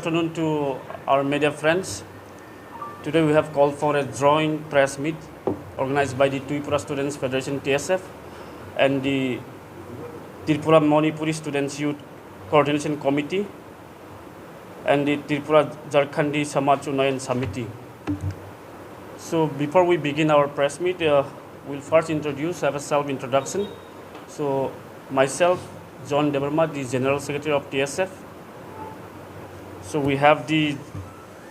afternoon to our media friends. Today we have called for a joint press meet organized by the Tripura Students Federation TSF and the Tripura Manipuri Students Youth Coordination Committee and the Tripura Jharkhandi Samaj Unnayan Samiti. So before we begin our press meet, we'll first have a self-introduction. So myself, John Deverma, the General Secretary of TSF. So we have the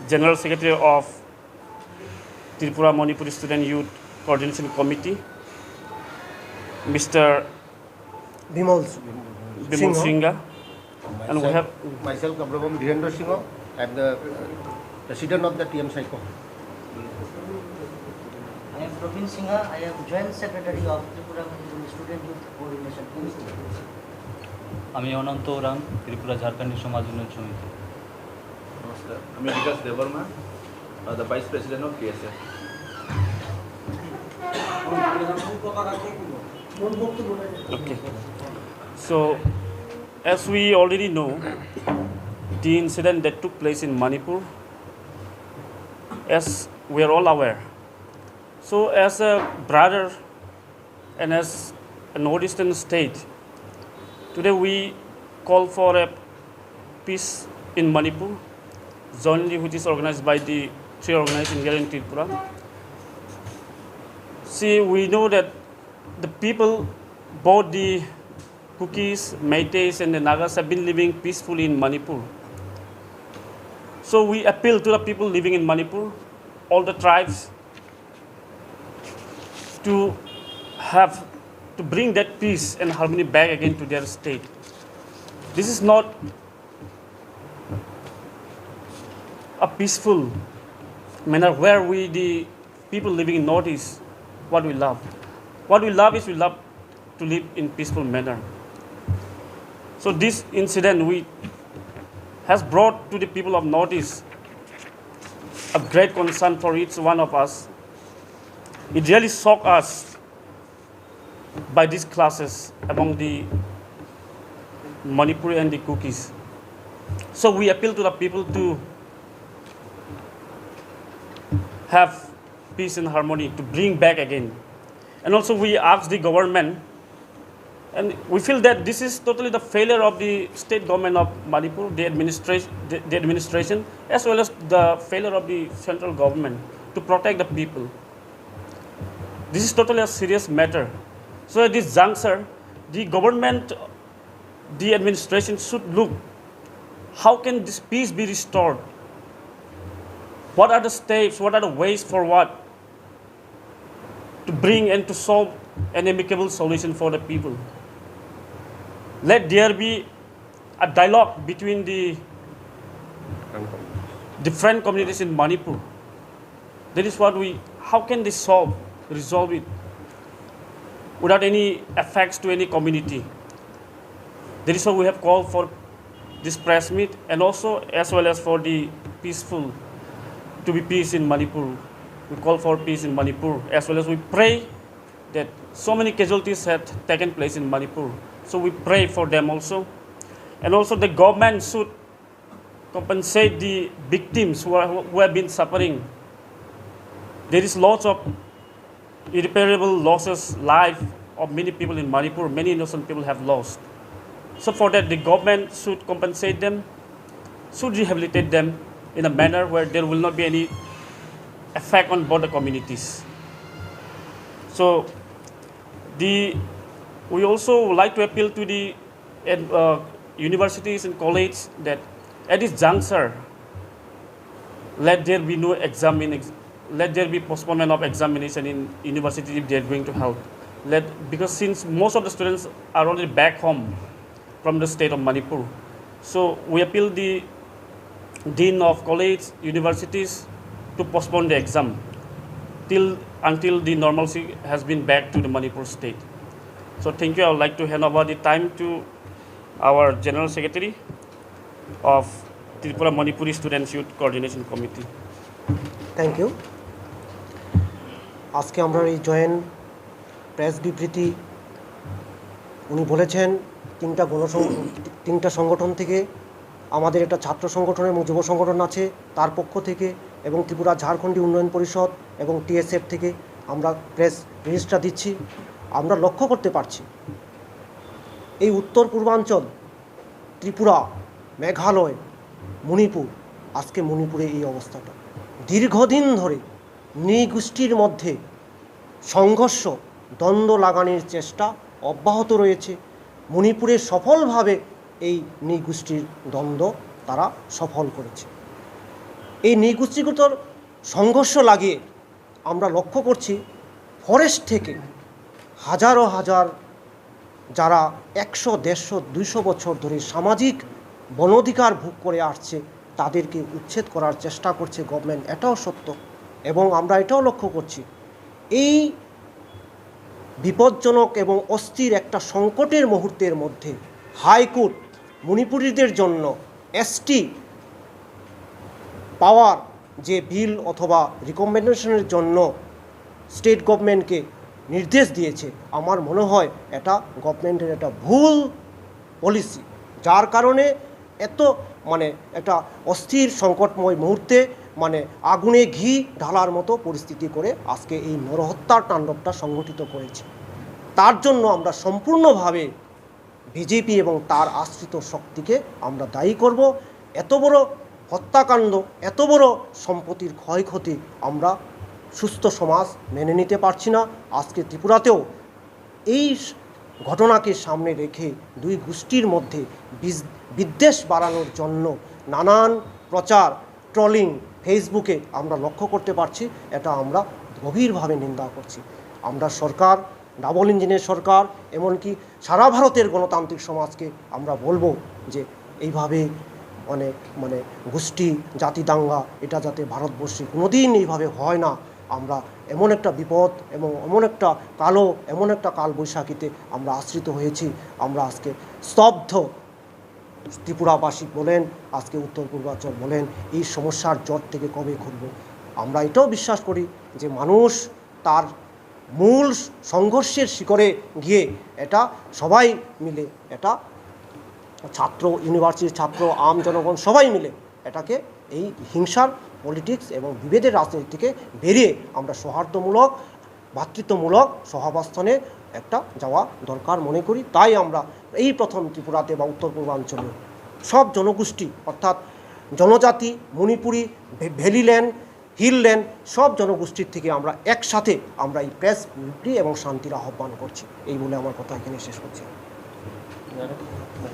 General Secretary of Tripura Manipuri Student Youth Coordination Committee, Mr. Bimal Singha. And we have myself, Abraham Virendra Singh. I am the President of the TMSYCCO. I am Praveen Singha. I am Joint Secretary of Tripura Manipuri Student Youth Coordination Committee. আমি অনন্ত orang Tripura Jharkhandi সমাজ উন্নয়ন সমিতি। নমস্কার, আমি বিকাশ Debbarma, the Vice President of TSF. Okay. So, as we already know, the incident that took place in Manipur, as we are all aware. So, as a brother and as a northeastern state, today we call for a peace in Manipur, jointly which is organized by the three organizations here in Tripura. See, we know that the people, both the Kukis, Meiteis and the Nagas have been living peacefully in Manipur. So we appeal to the people living in Manipur, all the tribes, to bring that peace and harmony back again to their state. This is not a peaceful manner where we, the people living in Northeast, what we love. What we love is we love to live in peaceful manner. So this incident has brought to the people of Northeast a great concern for each one of us. It really shocked us by these classes among the Manipuri and the Kukis. So we appeal to the people to have peace and harmony, to bring back again. And also we ask the government, and we feel that this is totally the failure of the state government of Manipur, the administration, as well as the failure of the central government to protect the people. This is totally a serious matter. So at this juncture, the government, the administration should look, how can this peace be restored? What are the steps, what are the ways forward to bring and to solve an amicable solution for the people? Let there be a dialogue between the different communities in Manipur. That is what how can they resolve it without any effects to any community? That is why we have called for this press meet, and also as well as for the to be peace in Manipur. We call for peace in Manipur, as well as we pray that so many casualties have taken place in Manipur. So we pray for them also. And also the government should compensate the victims who have been suffering. There is lots of irreparable losses, life of many people in Manipur. Many innocent people have lost. So for that, the government should compensate them, should rehabilitate them in a manner where there will not be any effect on both the communities. So we also would like to appeal to the universities and colleges that at this juncture, let there be no let there be postponement of examination in university if they are going to help. Because since most of the students are already back home from the state of Manipur, so we appeal the dean of college, universities to postpone the exam until the normalcy has been back to the Manipur state. So thank you. I would like to hand over the time to our General Secretary of Tripura Manipuri Students Youth Coordination Committee. Thank you. আজকে আমরা এই joint press বিবৃতি উনি বলেছেন তিনটা সংগঠন থেকে আমাদের একটা ছাত্র সংগঠন এবং যুব সংগঠন আছে, তার পক্ষ থেকে এবং ত্রিপুরা ঝাড়খণ্ডী উন্নয়ন পরিষদ এবং TSF থেকে আমরা প্রেস রিলিজটা দিচ্ছি। আমরা লক্ষ্য করতে পারছি এই উত্তর পূর্বাঞ্চল, ত্রিপুরা, মেঘালয়, মণিপুর, আজকে মণিপুরে এই অবস্থাটা। দীর্ঘদিন ধরে নৃগোষ্ঠীর মধ্যে সংঘর্ষ, দ্বন্দ্ব লাগানোর চেষ্টা অব্যাহত রয়েছে। মণিপুরে সফলভাবে এই নৃগোষ্ঠীর দ্বন্দ্ব তারা সফল করেছে। এই নৃগোষ্ঠীগত সংঘর্ষ লাগিয়ে আমরা লক্ষ্য করছি ফরেস্ট থেকে হাজারো হাজার যারা 100, 150, 200 বছর ধরে সামাজিক বনাধিকার ভোগ করে আসছে তাদেরকে উচ্ছেদ করার চেষ্টা করছে গভর্নমেন্ট, এটাও সত্য। এবং আমরা এটাও লক্ষ্য করছি এই বিপজ্জনক এবং অস্থির একটা সংকটের মুহূর্তের মধ্যে হাইকোর্ট মণিপুরীদের জন্য ST পাওয়ার যে বিল অথবা রিকমেন্ডেশনের জন্য স্টেট গভর্নমেন্টকে নির্দেশ দিয়েছে, আমার মনে হয় এটা গভর্নমেন্টের একটা ভুল পলিসি, যার কারণে এত একটা অস্থির সংকটময় মুহূর্তে আগুনে ঘি ঢালার মতো পরিস্থিতি করে আজকে এই নরহত্যার তাণ্ডবটা সংগঠিত করেছে। তার জন্য আমরা সম্পূর্ণভাবে বিজেপি এবং তার আশ্রিত শক্তিকে আমরা দায়ী করব। এত বড় হত্যাকাণ্ড, এত বড় সম্পত্তির ক্ষয়ক্ষতি আমরা সুস্থ সমাজ মেনে নিতে পারছি না। আজকে ত্রিপুরাতেও এই ঘটনাকে সামনে রেখে দুই গোষ্ঠীর মধ্যে বিদ্বেষ বাড়ানোর জন্য নানান প্রচার, ট্রলিং ফেসবুকে আমরা লক্ষ্য করতে পারছি। এটা আমরা গভীরভাবে নিন্দা করছি। আমরা সরকার, ডাবল ইঞ্জিনের সরকার, এমনকি সারা ভারতের গণতান্ত্রিক সমাজকে আমরা বলবো যে এইভাবে গোষ্ঠী জাতি দাঙ্গা এটা যাতে ভারতবর্ষে কোনোদিন এইভাবে হয় না। আমরা এমন একটা বিপদ এবং এমন একটা কালবৈশাখীতে আমরা আশ্রিত হয়েছি। আমরা আজকে স্তব্ধ, ত্রিপুরাবাসী বলেন, আজকে উত্তর পূর্বাঞ্চল বলেন, এই সমস্যার জট থেকে কবে খুলব। আমরা এটাও বিশ্বাস করি যে মানুষ তার মূল সংঘর্ষের শিখরে গিয়ে এটা সবাই মিলে, এটা ছাত্র, ইউনিভার্সিটির ছাত্র, আম জনগণ সবাই মিলে এটাকে এই হিংসার পলিটিক্স এবং বিভেদের রাজনীতি থেকে বেরিয়ে আমরা সৌহার্দ্যমূলক, ভ্রাতৃত্বমূলক সহাবস্থানে একটা যাওয়া দরকার মনে করি। তাই আমরা এই প্রথম ত্রিপুরাতে বা উত্তর পূর্বাঞ্চলে সব জনগোষ্ঠী অর্থাৎ জনজাতি, মণিপুরি, ভ্যালিল্যান্ড, হিলল্যান্ড সব জনগোষ্ঠীর থেকে আমরা একসাথে আমরা এই প্রেস বিবৃতি এবং শান্তির আহ্বান করছি। এই বলে আমার কথা এখানে শেষ করছি।